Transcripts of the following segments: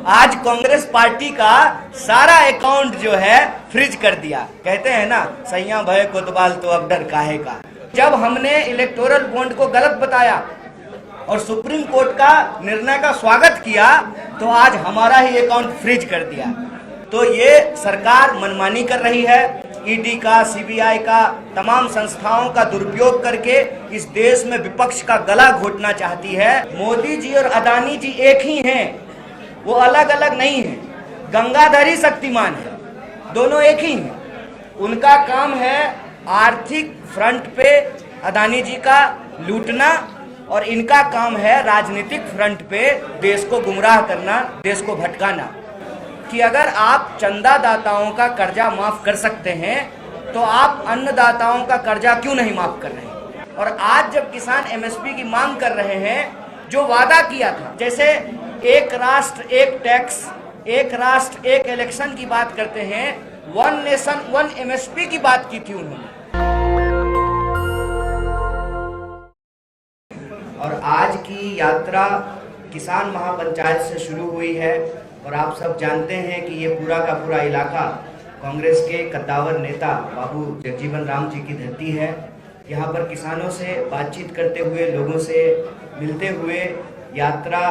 आज कांग्रेस पार्टी का सारा अकाउंट जो है फ्रीज कर दिया। कहते हैं ना, सैया भय कोतवाल तो अब डर काहे का। जब हमने इलेक्टोरल बॉन्ड को गलत बताया और सुप्रीम कोर्ट का निर्णय का स्वागत किया, तो आज हमारा ही अकाउंट फ्रीज कर दिया। तो ये सरकार मनमानी कर रही है। ईडी का, सीबीआई का, तमाम संस्थाओं का दुरुपयोग करके इस देश में विपक्ष का गला घोटना चाहती है। मोदी जी और अदानी जी एक ही हैं, वो अलग अलग नहीं है। गंगाधरी शक्तिमान है, दोनों एक ही हैं। उनका काम है आर्थिक फ्रंट पे अदानी जी का लूटना, और इनका काम है राजनीतिक फ्रंट पे देश को गुमराह करना, देश को भटकाना। कि अगर आप चंदादाताओं का कर्जा माफ कर सकते हैं, तो आप अन्नदाताओं का कर्जा क्यों नहीं माफ कर रहे हैं। और आज जब किसान एमएसपी की मांग कर रहे हैं, जो वादा किया था, जैसे एक राष्ट्र एक टैक्स, एक राष्ट्र एक इलेक्शन की बात करते हैं, वन नेशन वन एमएसपी की बात की थी उन्होंने। और आज की यात्रा किसान महापंचायत से शुरू हुई है, और आप सब जानते हैं कि ये पूरा का पूरा इलाका कांग्रेस के कद्दावर नेता बाबू जगजीवन राम जी की धरती है। यहाँ पर किसानों से बातचीत करते हुए, लोगों से मिलते हुए यात्रा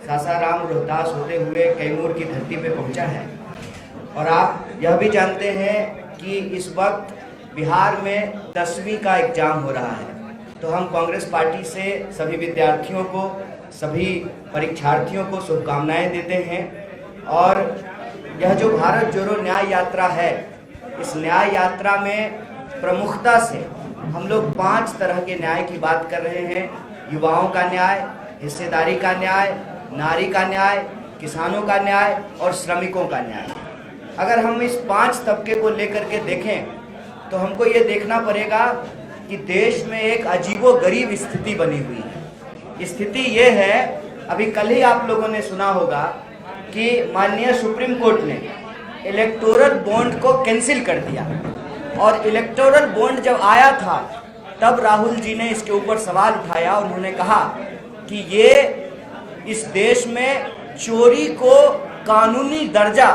सासाराम रोहतास होते हुए कैमूर की धरती पे पहुँचा है। और आप यह भी जानते हैं कि इस वक्त बिहार में 10वीं का एग्जाम हो रहा है। तो हम कांग्रेस पार्टी से सभी विद्यार्थियों को, सभी परीक्षार्थियों को शुभकामनाएं देते हैं। और यह जो भारत जोड़ो न्याय यात्रा है, इस न्याय यात्रा में प्रमुखता से हम लोग 5 तरह के न्याय की बात कर रहे हैं। युवाओं का न्याय, हिस्सेदारी का न्याय, नारी का न्याय, किसानों का न्याय और श्रमिकों का न्याय। अगर हम इस 5 तबके को लेकर के देखें, तो हमको ये देखना पड़ेगा कि देश में एक अजीबोगरीब स्थिति बनी हुई है। स्थिति ये है, अभी कल ही आप लोगों ने सुना होगा कि माननीय सुप्रीम कोर्ट ने इलेक्टोरल बॉन्ड को कैंसिल कर दिया। और इलेक्टोरल बॉन्ड जब आया था, तब राहुल जी ने इसके ऊपर सवाल उठाया। उन्होंने कहा कि ये इस देश में चोरी को कानूनी दर्जा,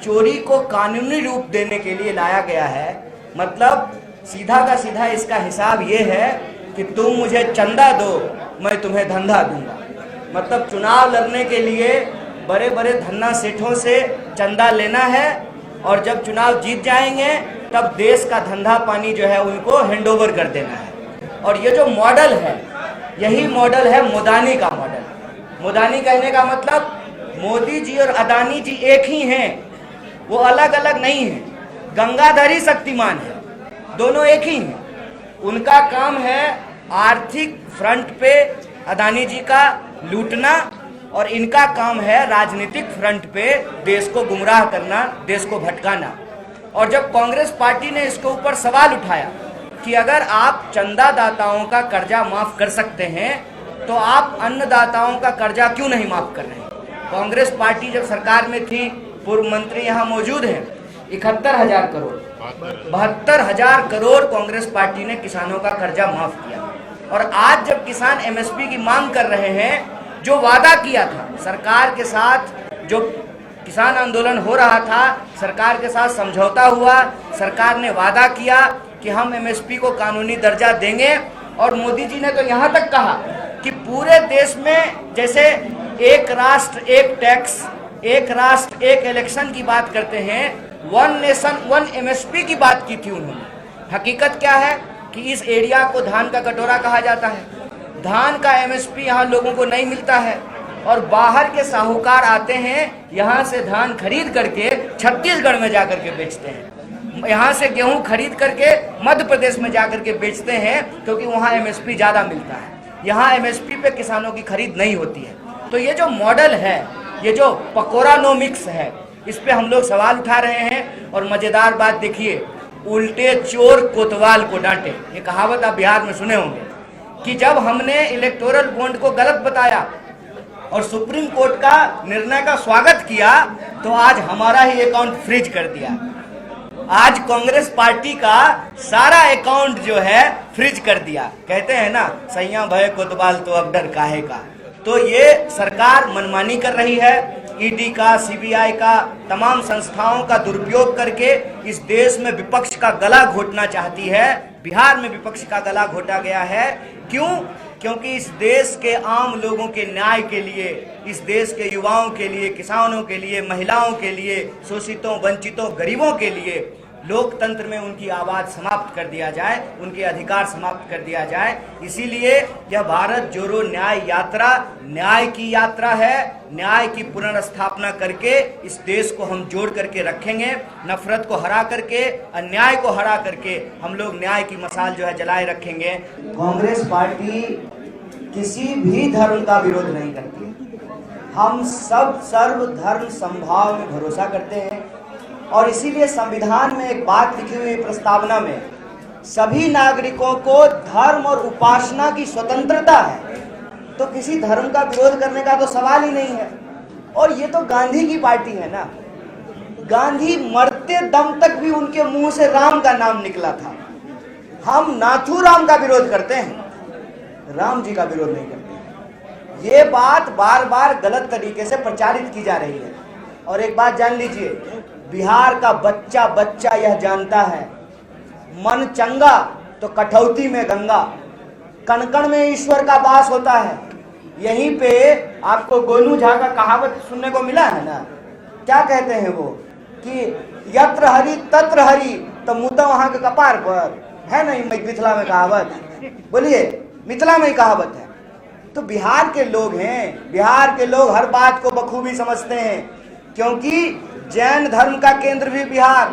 चोरी को कानूनी रूप देने के लिए लाया गया है। मतलब सीधा का सीधा इसका हिसाब ये है कि तुम मुझे चंदा दो, मैं तुम्हें धंधा दूंगा। मतलब चुनाव लड़ने के लिए बड़े बड़े धन्ना सेठों से चंदा लेना है, और जब चुनाव जीत जाएंगे तब देश का धंधा पानी जो है उनको हैंडओवर कर देना है। और ये जो मॉडल है, यही मॉडल है मोदानी का मॉडल। मोदानी कहने का मतलब मोदी जी और अदानी जी एक ही हैं, वो अलग अलग नहीं हैं। गंगाधरी शक्तिमान है, दोनों एक ही हैं। उनका काम है आर्थिक फ्रंट पे अदानी जी का लूटना, और इनका काम है राजनीतिक फ्रंट पे देश को गुमराह करना, देश को भटकाना। और जब कांग्रेस पार्टी ने इसके ऊपर सवाल उठाया कि अगर आप चंदादाताओं का कर्जा माफ कर सकते हैं, तो आप अन्नदाताओं का कर्जा क्यों नहीं माफ कर रहे हैं। कांग्रेस पार्टी जब सरकार में थी, पूर्व मंत्री यहाँ मौजूद हैं, 71,000 करोड़, 72,000 करोड़ कांग्रेस पार्टी ने किसानों का कर्जा माफ किया। और आज जब किसान एमएसपी की मांग कर रहे हैं, जो वादा किया था सरकार के साथ, जो किसान आंदोलन हो रहा था, सरकार के साथ समझौता हुआ, सरकार ने वादा किया कि हम एमएसपी को कानूनी दर्जा देंगे। और मोदी जी ने तो यहाँ तक कहा कि पूरे देश में जैसे एक राष्ट्र एक टैक्स, एक राष्ट्र एक इलेक्शन की बात करते हैं, वन नेशन वन एमएसपी की बात की थी उन्होंने। हकीकत क्या है कि इस एरिया को धान का कटोरा कहा जाता है। धान का एमएसपी यहाँ लोगों को नहीं मिलता है, और बाहर के साहूकार आते हैं, यहाँ से धान खरीद करके छत्तीसगढ़ में जाकर के बेचते हैं। यहाँ से गेहूं खरीद करके मध्य प्रदेश में जाकर के बेचते हैं, क्योंकि वहाँ एमएसपी ज़्यादा मिलता है। यहाँ एमएसपी पे किसानों की खरीद नहीं होती है। तो ये जो मॉडल है, ये जो पकोरानोमिक्स है, इस पे हम लोग सवाल उठा रहे हैं। और मज़ेदार बात देखिए, उल्टे चोर कोतवाल को डांटे, ये कहावत आप बिहार में सुने होंगे। कि जब हमने इलेक्टोरल बॉन्ड को गलत बताया और सुप्रीम कोर्ट का निर्णय का स्वागत किया, तो आज हमारा ही अकाउंट फ्रीज कर दिया। आज कांग्रेस पार्टी का सारा अकाउंट जो है फ्रीज कर दिया। कहते हैं ना, सैया भय कोतवाल तो अब डर काहे का। तो ये सरकार मनमानी कर रही है। ईडी का, सीबीआई का, तमाम संस्थाओं का दुरुपयोग करके इस देश में विपक्ष का गला घोटना चाहती है। बिहार में विपक्ष का गला घोटा गया है। क्यों? क्योंकि इस देश के आम लोगों के न्याय के लिए, इस देश के युवाओं के लिए, किसानों के लिए, महिलाओं के लिए, शोषितों, वंचितों, गरीबों के लिए लोकतंत्र में उनकी आवाज समाप्त कर दिया जाए, उनके अधिकार समाप्त कर दिया जाए। इसीलिए यह भारत जोड़ो न्याय यात्रा न्याय की यात्रा है। न्याय की पुनर्स्थापना करके इस देश को हम जोड़ करके रखेंगे। नफरत को हरा करके, अन्याय को हरा करके हम लोग न्याय की मशाल जो है जलाए रखेंगे। कांग्रेस पार्टी किसी भी धर्म का विरोध नहीं करती। हम सब सर्व धर्म समभाव में भरोसा करते हैं और इसीलिए संविधान में एक बात लिखी हुई प्रस्तावना में, सभी नागरिकों को धर्म और उपासना की स्वतंत्रता है। तो किसी धर्म का विरोध करने का तो सवाल ही नहीं है। और ये तो गांधी की पार्टी है ना। गांधी मरते दम तक भी उनके मुंह से राम का नाम निकला था। हम नाथूराम का विरोध करते हैं, राम जी का विरोध नहीं करते। ये बात बार बार गलत तरीके से प्रचारित की जा रही है। और एक बात जान लीजिए, बिहार का बच्चा बच्चा यह जानता है, मन चंगा तो कठौती में गंगा, कण कण में ईश्वर का वास होता है। यहीं पे आपको गोनू झा का कहावत सुनने को मिला है ना। क्या कहते हैं वो कि यत्र हरि तत्र हरि, तो मुद्दा वहां के कपार पर है नहीं। मिथिला में कहावत, बोलिए, मिथिला में ही कहावत है। तो बिहार के लोग हैं, बिहार के लोग हर बात को बखूबी समझते हैं। क्योंकि जैन धर्म का केंद्र भी बिहार,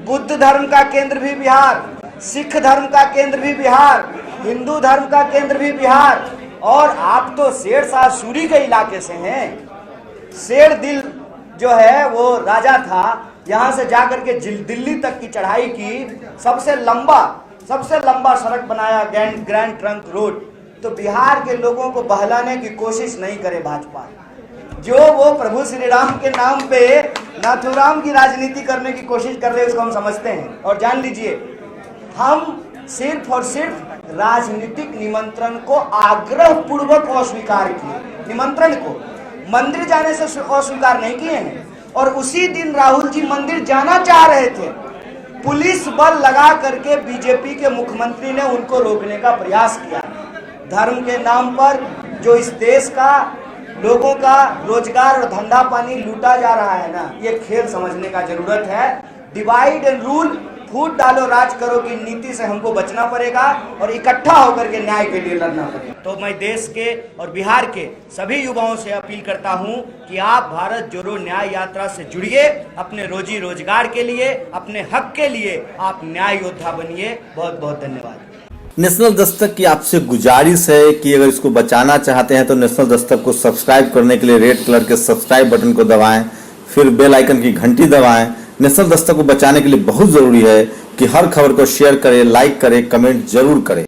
बुद्ध धर्म का केंद्र भी बिहार, सिख धर्म का केंद्र भी बिहार, हिंदू धर्म का केंद्र भी बिहार। और आप तो शेरशाह सूरी के इलाके से हैं। शेर दिल जो है वो राजा था, यहाँ से जाकर के दिल्ली तक की चढ़ाई की, सबसे लंबा सड़क बनाया, ग्रैंड ट्रंक रोड। तो बिहार के लोगों को बहलाने की कोशिश नहीं करे भाजपा। जो वो प्रभु श्री राम के नाम पे नाथूराम की राजनीति करने की कोशिश कर रहे हैं, उसको हम समझते हैं। और जान लीजिए, हम सिर्फ और सिर्फ राजनीतिक निमंत्रण को आग्रह पूर्वक अस्वीकार किए। निमंत्रण को मंदिर जाने से अस्वीकार नहीं किए हैं। और उसी दिन राहुल जी मंदिर जाना चाह रहे थे, पुलिस बल लगा करके बीजेपी के मुख्यमंत्री ने उनको रोकने का प्रयास किया। धर्म के नाम पर जो इस देश का लोगों का रोजगार और धंधा पानी लूटा जा रहा है ना, ये खेल समझने का जरूरत है। डिवाइड एंड रूल, फूट डालो राज करो की नीति से हमको बचना पड़ेगा और इकट्ठा होकर के न्याय के लिए लड़ना पड़ेगा। तो मैं देश के और बिहार के सभी युवाओं से अपील करता हूं कि आप भारत जोड़ो न्याय यात्रा से जुड़िए। अपने रोजी रोजगार के लिए, अपने हक के लिए आप न्याय योद्धा बनिए। बहुत बहुत धन्यवाद। नेशनल दस्तक की आपसे गुजारिश है कि अगर इसको बचाना चाहते हैं तो नेशनल दस्तक को सब्सक्राइब करने के लिए रेड कलर के सब्सक्राइब बटन को दबाएं, फिर बेल आइकन की घंटी दबाएं। नेशनल दस्तक को बचाने के लिए बहुत जरूरी है कि हर खबर को शेयर करें, लाइक करें, कमेंट जरूर करें।